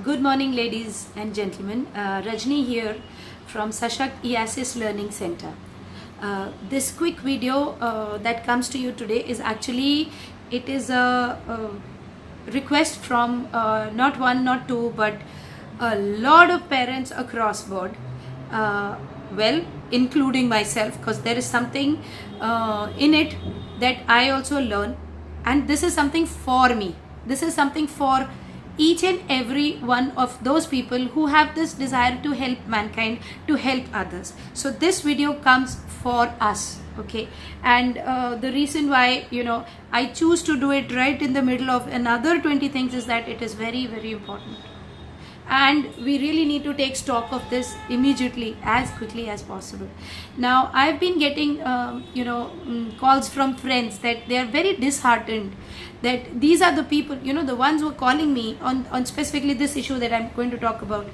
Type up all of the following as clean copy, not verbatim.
Good morning, ladies and gentlemen. Rajni here from Sashakt EASIS Learning Center. This quick video that comes to you today is actually, it is a request from not one, not two, but a lot of parents across board. Well, including myself, because there is something in it that I also learn, and this is something for me. This is something for each and every one of those people who have this desire to help mankind, to help others. So this video comes for us, okay? And the reason why I choose to do it right in the middle of another 20 things is that it is very, very important, and we really need to take stock of this immediately, as quickly as possible. Now I've been getting calls from friends that they are very disheartened, that these are the people, the ones who are calling me on specifically this issue that I'm going to talk about,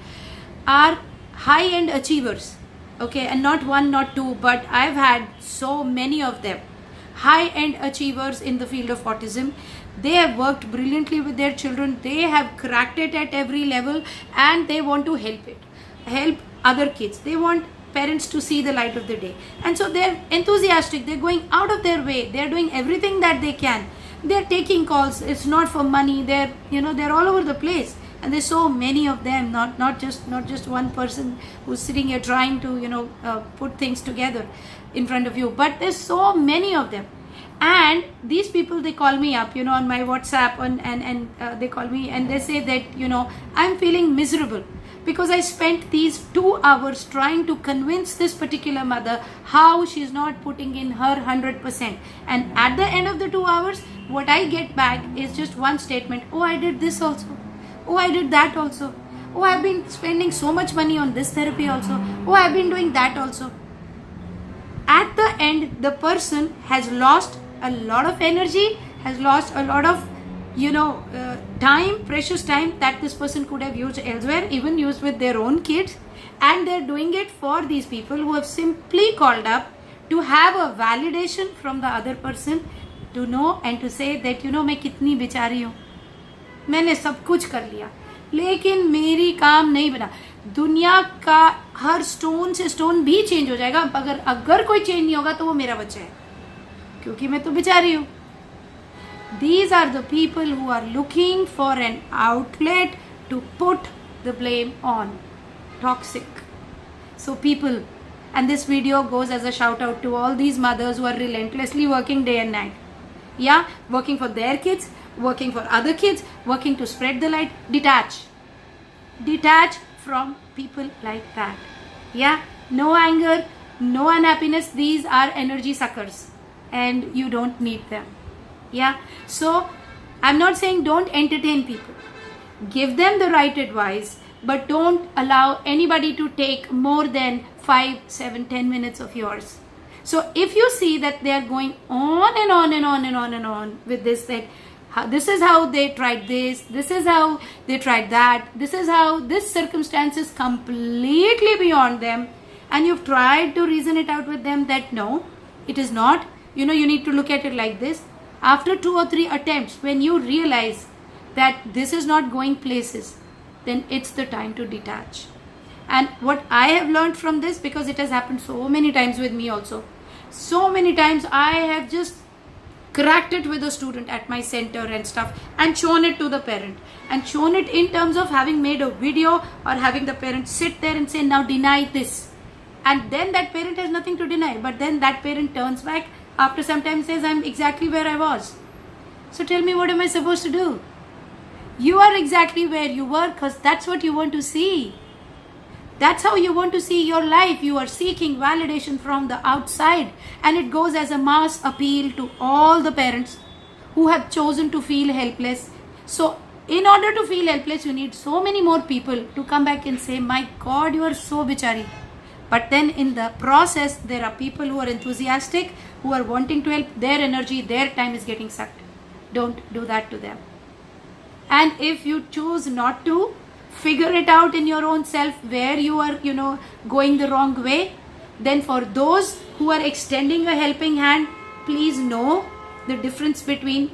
are high-end achievers, okay? And not one, not two, but I've had so many of them, high-end achievers in the field of autism. They have worked brilliantly with their children, they have cracked it at every level, and they want to help other kids. They want parents to see the light of the day, and so they're enthusiastic, they're going out of their way, they're doing everything that they can, they're taking calls. It's not for money, they're all over the place, and there's so many of them, not just one person who's sitting here trying to put things together in front of you, but there's so many of them. And these people, they call me up on my WhatsApp, and they call me and they say that I'm feeling miserable because I spent these 2 hours trying to convince this particular mother how she's not putting in her 100%, and at the end of the 2 hours what I get back is just one statement: oh, I did this also, oh, I did that also, oh, I've been spending so much money on this therapy also, oh, I've been doing that also. At the end, the person has lost a lot of energy, has lost a lot of time, precious time that this person could have used elsewhere, even used with their own kids, and they're doing it for these people who have simply called up to have a validation from the other person, to know and to say that मैं कितनी बेचारी हूँ, मैंने सब कुछ कर लिया लेकिन मेरी काम नहीं बना. दुनिया का हर स्टोन से स्टोन भी चेंज हो जाएगा, अगर कोई चेंज नहीं होगा तो वो मेरा बच्चा है, क्योंकि मैं तो बेचारी हूँ. These are the people who are looking for an outlet to put the blame on. Toxic. So people, and this video goes as a shout out to all these mothers who are relentlessly working day and night. Yeah, working for their kids, working for other kids, working to spread the light. Detach from people like that. Yeah, no anger, no unhappiness. These are energy suckers, and you don't need them. Yeah, so I'm not saying don't entertain people, give them the right advice, but don't allow anybody to take more than 5, 7, 10 minutes of yours. So if you see that they are going on and on and on and on and on with this, that this is how they tried this is how they tried that, this is how this circumstance is completely beyond them, and you've tried to reason it out with them that no, it is not, you need to look at it like this. After 2 or 3 attempts, when you realize that this is not going places, then it's the time to detach. And what I have learned from this, because it has happened so many times with me also, so many times I have just cracked it with a student at my center and stuff, and shown it to the parent, and shown it in terms of having made a video or having the parent sit there and say, now deny this, and then that parent has nothing to deny, but then that parent turns back after some time, says, I'm exactly where I was. So tell me, what am I supposed to do? You are exactly where you were because that's what you want to see. That's how you want to see your life. You are seeking validation from the outside, and it goes as a mass appeal to all the parents who have chosen to feel helpless. So in order to feel helpless, you need so many more people to come back and say, my God, you are so bichari. But then in the process, there are people who are enthusiastic, who are wanting to help. Their energy, their time is getting sucked. Don't do that to them. And if you choose not to, figure it out in your own self where you are going the wrong way. Then for those who are extending a helping hand, please know the difference between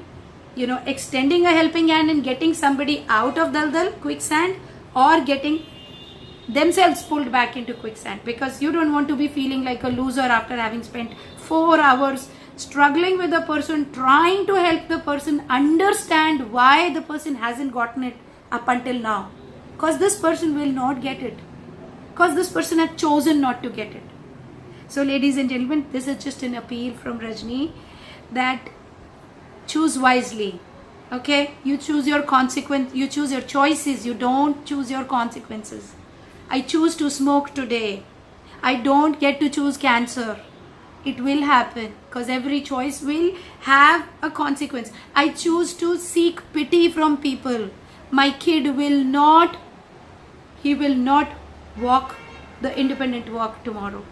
extending a helping hand and getting somebody out of daldal, quicksand, or getting themselves pulled back into quicksand, because you don't want to be feeling like a loser after having spent 4 hours struggling with the person, trying to help the person understand why the person hasn't gotten it up until now, because this person will not get it, because this person had chosen not to get it. So ladies and gentlemen, this is just an appeal from Rajni that choose wisely. Okay, you choose your consequence, you choose your choices, you don't choose your consequences. I choose to smoke today. I don't get to choose cancer. It will happen, because every choice will have a consequence. I choose to seek pity from people. My kid will not walk the independent walk tomorrow.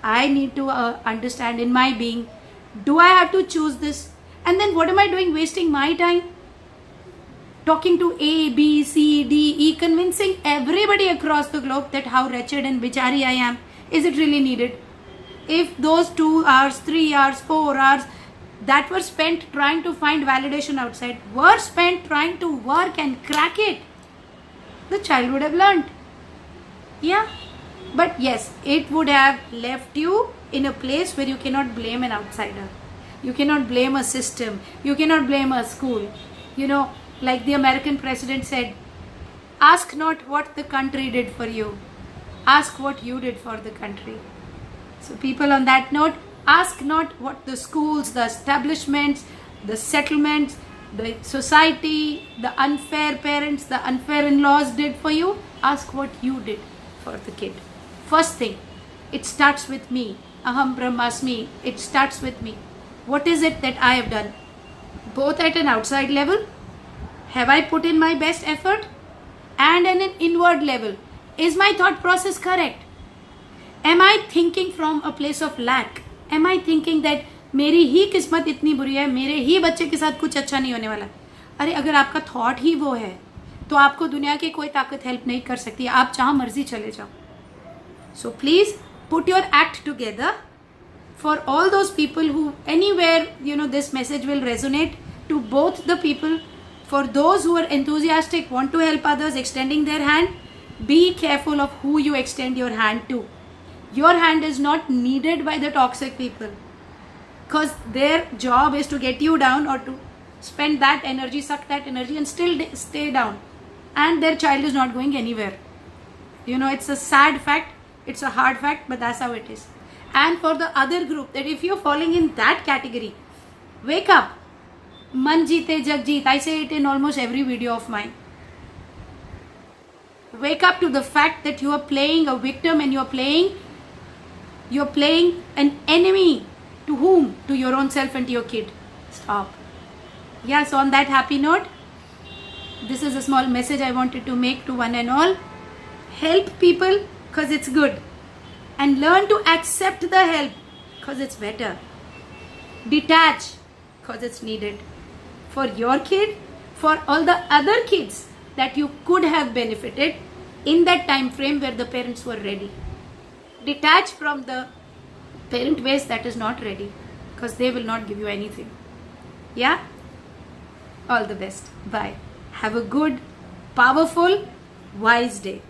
I need to understand in my being, do I have to choose this? And then what am I doing wasting my time? Talking to A, B, C, D, E, convincing everybody across the globe that how wretched and bichari I am. Is it really needed? If those 2 hours, 3 hours, 4 hours that were spent trying to find validation outside were spent trying to work and crack it, the child would have learned. Yeah. But yes, it would have left you in a place where you cannot blame an outsider. You cannot blame a system. You cannot blame a school. You know, like the American president said, ask not what the country did for you. Ask what you did for the country. So people, on that note, ask not what the schools, the establishments, the settlements, the society, the unfair parents, the unfair in-laws did for you. Ask what you did for the kid. First thing, it starts with me. Aham Brahmasmi. It starts with me. What is it that I have done? Both at an outside level, have I put in my best effort? And at an inward level, is my thought process correct? Am I thinking from a place of lack? Am I thinking that मेरी ही किस्मत इतनी बुरी है, मेरे ही बच्चे के साथ कुछ अच्छा नहीं होने वाला? अरे अगर आपका थॉट ही वो है, तो आपको दुनिया की कोई ताकत हेल्प नहीं कर सकती. आप जहाँ मर्जी चले जाओ. So please put your act together for all those people who anywhere, this message will resonate to both the people. For those who are enthusiastic, want to help others, extending their hand, be careful of who you extend your hand to. Your hand is not needed by the toxic people, because their job is to get you down or to spend that energy, suck that energy and still stay down. And their child is not going anywhere. It's a sad fact. It's a hard fact, but that's how it is. And for the other group, that if you're falling in that category, wake up. Man jeete jag jeet. I say it in almost every video of mine. Wake up to the fact that you are playing a victim and you're playing an enemy. To whom? To your own self and to your kid. Stop. Yeah, so on that happy note, this is a small message I wanted to make to one and all. Help people, because it's good, and learn to accept the help, because it's better. Detach, because it's needed for your kid, for all the other kids that you could have benefited in that time frame where the parents were ready. Detach from the parent base that is not ready, because they will not give you anything. Yeah? All the best. Bye. Have a good, powerful, wise day.